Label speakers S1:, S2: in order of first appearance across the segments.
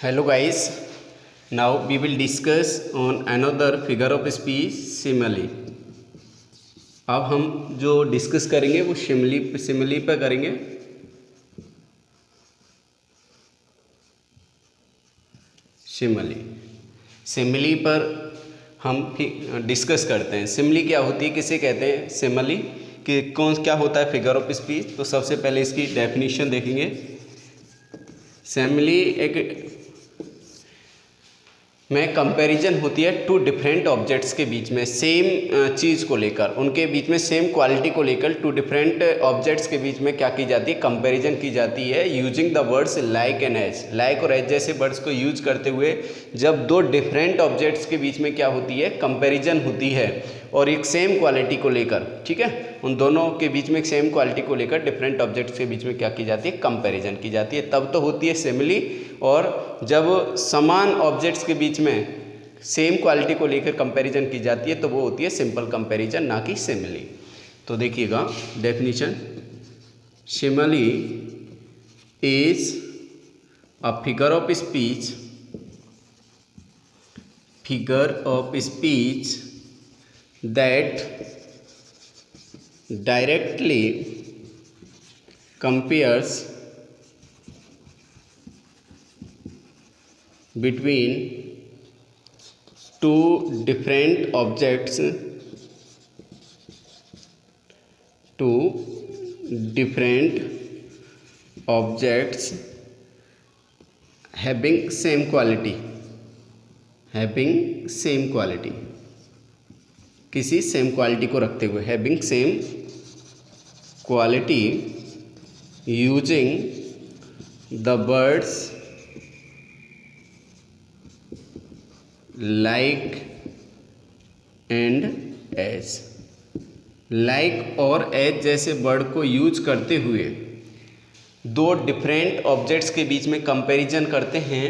S1: Hello guys, now we will discuss on another figure of speech simile. अब हम जो discuss करेंगे वो सिमिली पे करेंगे। सिमिली पर हम डिस्कस करते हैं। सिमिली क्या होती है, किसे कहते हैं सिमिली, कि क्या होता है फिगर ऑफ स्पीच। तो सबसे पहले इसकी डेफिनेशन देखेंगे। सिमिली एक में कंपैरिजन होती है टू डिफरेंट ऑब्जेक्ट्स के बीच में, सेम चीज़ को लेकर, उनके बीच में सेम क्वालिटी को लेकर टू डिफरेंट ऑब्जेक्ट्स के बीच में क्या की जाती है, कंपैरिजन की जाती है using the words like and as. Like और एज जैसे वर्ड्स को यूज करते हुए जब दो डिफरेंट ऑब्जेक्ट्स के बीच में क्या होती है, कंपैरिजन होती है और एक सेम क्वालिटी को लेकर, ठीक है, उन दोनों के बीच में एक सेम क्वालिटी को लेकर डिफरेंट ऑब्जेक्ट्स के बीच में क्या की जाती है, कंपैरिजन की जाती है, तब तो होती है सिमिली। और जब समान ऑब्जेक्ट्स के बीच में सेम क्वालिटी को लेकर कंपैरिजन की जाती है तो वो होती है सिंपल कंपैरिजन, ना कि सिमिली। तो देखिएगा definition, simile is a figure of speech that directly compares between two different objects having same quality, किसी सेम क्वालिटी को रखते हुए, having same quality using the words like and as. Like और as जैसे word को use करते हुए दो डिफरेंट ऑब्जेक्ट्स के बीच में कंपैरिजन करते हैं,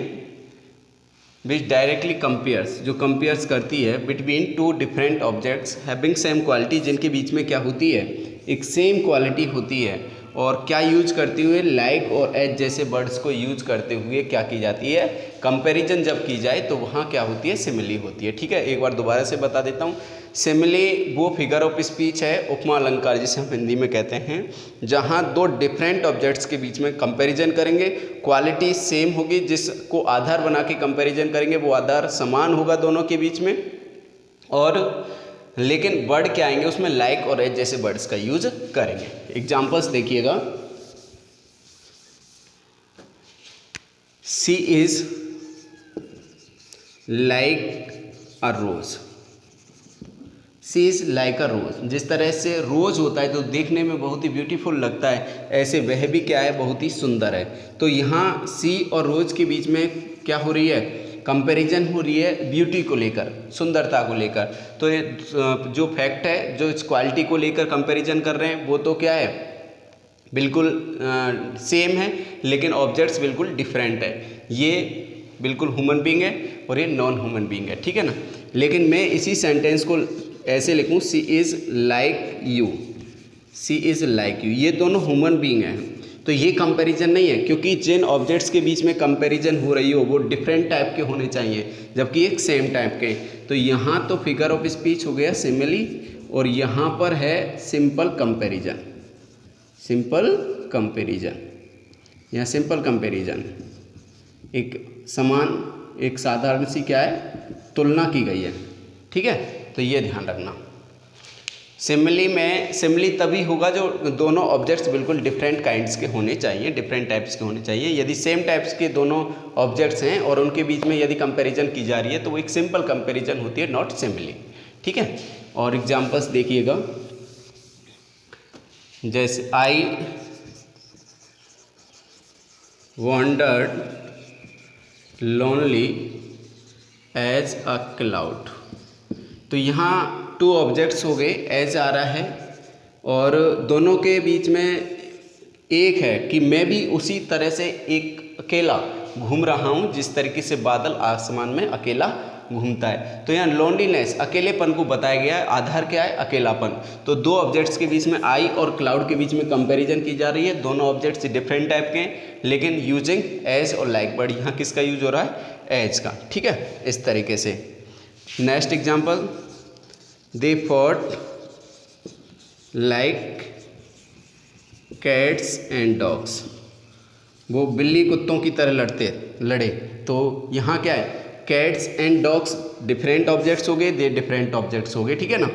S1: विच डायरेक्टली कंपेयर्स, जो कंपेयर्स करती है between two different objects having same quality, जिनके बीच में क्या होती है, एक सेम क्वालिटी होती है। और क्या यूज करते हुए, लाइक और एज जैसे वर्ड्स को यूज करते हुए क्या की जाती है, कंपैरिजन जब की जाए तो वहाँ क्या होती है, सिमिली होती है। ठीक है, एक बार दोबारा से बता देता हूँ। सिमिली वो फिगर ऑफ स्पीच है, उपमा अलंकार जिसे हम हिंदी में कहते हैं, जहाँ दो डिफरेंट ऑब्जेक्ट्स के बीच में कंपैरिजन करेंगे, क्वालिटी सेम होगी, जिसको आधार बना के कंपैरिजन करेंगे वो आधार समान होगा दोनों के बीच में, और लेकिन वर्ड क्या आएंगे उसमें, लाइक और एज जैसे वर्ड्स का यूज करेंगे। एग्जांपल्स देखिएगा, she is like a rose. She is like a rose, जिस तरह से रोज होता है तो देखने में बहुत ही ब्यूटीफुल लगता है, ऐसे वह भी क्या है, बहुत ही सुंदर है। तो यहाँ सी और रोज के बीच में क्या हो रही है, कंपैरिजन हो रही है ब्यूटी को लेकर, सुंदरता को लेकर। तो ये जो फैक्ट है, जो इस क्वालिटी को लेकर कंपैरिजन कर रहे हैं वो तो क्या है, बिल्कुल सेम है, लेकिन ऑब्जेक्ट्स बिल्कुल डिफरेंट है। ये बिल्कुल ह्यूमन बीइंग है और ये नॉन ह्यूमन बीइंग है, ठीक है ना। लेकिन मैं इसी सेंटेंस को ऐसे लिखूँ, she is like you, she is like you, ये दोनों ह्यूमन बीइंग हैं, तो ये कंपैरिजन नहीं है, क्योंकि जिन ऑब्जेक्ट्स के बीच में कंपैरिजन हो रही हो वो डिफरेंट टाइप के होने चाहिए, जबकि एक सेम टाइप के। तो यहाँ तो फिगर ऑफ स्पीच हो गया सिमिली, और यहाँ पर है सिंपल कंपैरिजन, यहाँ सिंपल कंपैरिजन, एक समान, एक साधारण सी क्या है, तुलना की गई है, ठीक है। तो ये ध्यान रखना। सिमिली तभी होगा जो दोनों ऑब्जेक्ट्स बिल्कुल डिफरेंट काइंड्स के होने चाहिए, डिफरेंट टाइप्स के होने चाहिए। यदि सेम टाइप्स के दोनों ऑब्जेक्ट्स हैं और उनके बीच में यदि कंपैरिजन की जा रही है तो वो एक सिंपल कंपैरिजन होती है, नॉट सिमिली, ठीक है। और एग्जांपल्स देखिएगा, जैसे I wandered lonely as a cloud. तो यहाँ टू ऑब्जेक्ट्स हो गए, एज आ रहा है, और दोनों के बीच में एक है कि मैं भी उसी तरह से एक अकेला घूम रहा हूँ जिस तरीके से बादल आसमान में अकेला घूमता है। तो यहाँ लोनलीनेस अकेलेपन को बताया गया है, आधार क्या है अकेलापन। तो दो ऑब्जेक्ट्स के बीच में आई और क्लाउड के बीच में कंपैरिजन की जा रही है, दोनों ऑब्जेक्ट्स डिफरेंट टाइप के हैं लेकिन यूजिंग एज और लाइक, बट यहाँ किसका यूज हो रहा है एज का, ठीक है, इस तरीके से। Next example, they fought like cats and dogs, वो बिल्ली कुत्तों की तरह लड़े। तो यहाँ क्या है, cats and dogs different objects हो गए, दे डिफरेंट ऑब्जेक्ट्स हो गए, ठीक है ना,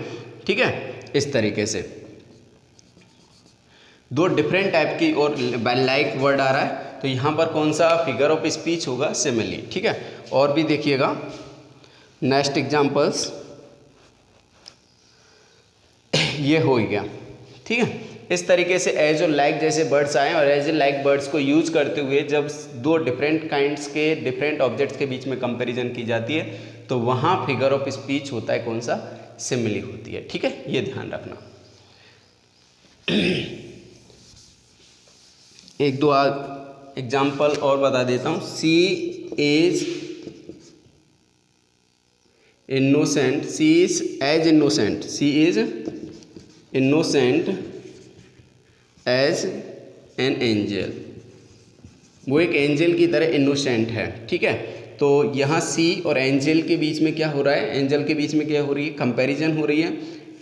S1: ठीक है, इस तरीके से दो डिफरेंट टाइप की और लाइक वर्ड आ रहा है, तो यहाँ पर कौन सा फिगर ऑफ स्पीच होगा, सिमिली, ठीक है। और भी देखिएगा नेक्स्ट एग्जाम्पल्स, ये हो गया, ठीक है। इस तरीके से एज और लाइक जैसे वर्ड्स आए और एज और लाइक वर्ड्स को यूज करते हुए जब दो डिफरेंट काइंड्स के डिफरेंट ऑब्जेक्ट्स के बीच में कंपैरिजन की जाती है तो वहाँ फिगर ऑफ स्पीच होता है कौन सा, सिमिली होती है, ठीक है, ये ध्यान रखना। एक दो एग्जाम्पल और बता देता हूँ। She is innocent, she is as innocent, she is innocent as an angel, वो एक एंजल की तरह इनोसेंट है, ठीक है। तो यहाँ सी और एंजल के बीच में क्या हो रहा है, एंजल के बीच में क्या हो रही है, कंपैरिजन हो रही है।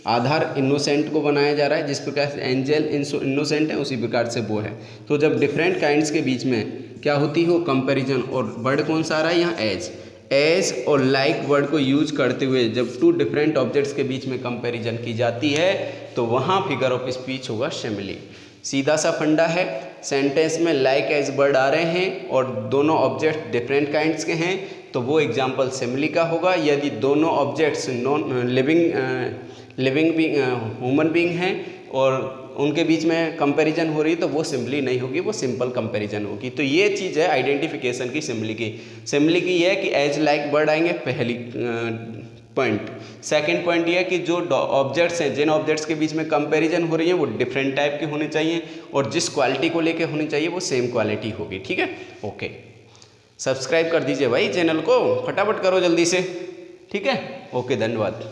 S1: आधार इनोसेंट को बनाया जा रहा है, जिस प्रकार से एंजल इनोसेंट है उसी प्रकार से वो है। तो जब डिफरेंट काइंड्स के बीच में क्या होती है वो कंपैरिजन, और वर्ड कौन सा आ रहा है यहाँ एज और लाइक वर्ड को यूज करते हुए जब टू डिफरेंट ऑब्जेक्ट्स के बीच में कंपैरिजन की जाती है तो वहाँ फिगर ऑफ स्पीच होगा सिमिली। सीधा सा फंडा है, सेंटेंस में लाइक एज वर्ड आ रहे हैं और दोनों ऑब्जेक्ट डिफरेंट काइंड्स के हैं तो वो एग्जाम्पल सिमिली का होगा। यदि दोनों objects non living being human being हैं और उनके बीच में कंपैरिजन हो रही है तो वो सिमिली नहीं होगी, वो सिंपल कंपैरिजन होगी। तो ये चीज़ है आइडेंटिफिकेशन की सिमिली की। सिमिली की ये है कि एज लाइक वर्ड आएंगे, पहली पॉइंट। सेकंड पॉइंट ये है कि जो ऑब्जेक्ट्स हैं, जिन ऑब्जेक्ट्स के बीच में कंपैरिजन हो रही है वो डिफरेंट टाइप के होने चाहिए और जिस क्वालिटी को लेके होनी चाहिए वो सेम क्वालिटी होगी, ठीक है। ओके, सब्सक्राइब कर दीजिए भाई चैनल को, फटाफट करो जल्दी से, ठीक है। ओके, धन्यवाद।